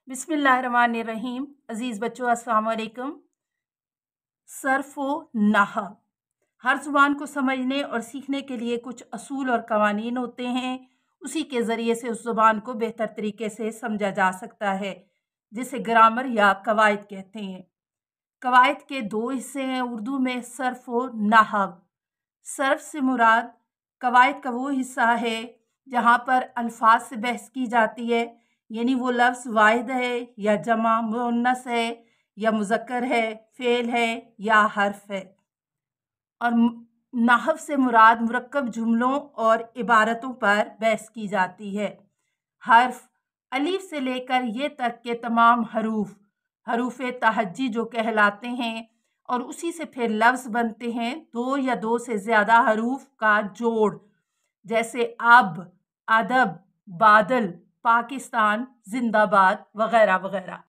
बिस्मिल्लाहिर्रहमानिर्रहीम। अज़ीज़ बच्चों, अस्सलाम वालेकुम। सर्फ़ व नहव। हर ज़ुबान को समझने और सीखने के लिए कुछ असूल और कवानीन होते हैं। उसी के ज़रिए से उस ज़ुबान को बेहतर तरीके से समझा जा सकता है, जिसे ग्रामर या कवायद कहते हैं। कवायद के दो हिस्से हैं उर्दू में, सर्फ़ व नहव। सर्फ़ से मुराद कवायद का वो हिस्सा है जहाँ पर अल्फाज से बहस की जाती है, यानी वो लफ्ज़ वाहिद है या जमा मुअन्नस है या मुज़क्कर है, फ़ेल है या हर्फ है। और नहव से मुराद मुरक्कब जुमलों और इबारतों पर बहस की जाती है। हर्फ अलीफ से लेकर ये तक के तमाम हरूफ तहज्जी जो कहलाते हैं, और उसी से फिर लफ्ज़ बनते हैं दो या दो से ज़्यादा हरूफ का जोड़, जैसे अब, अदब, बादल, पाकिस्तान, जिंदाबाद वगैरह वगैरह।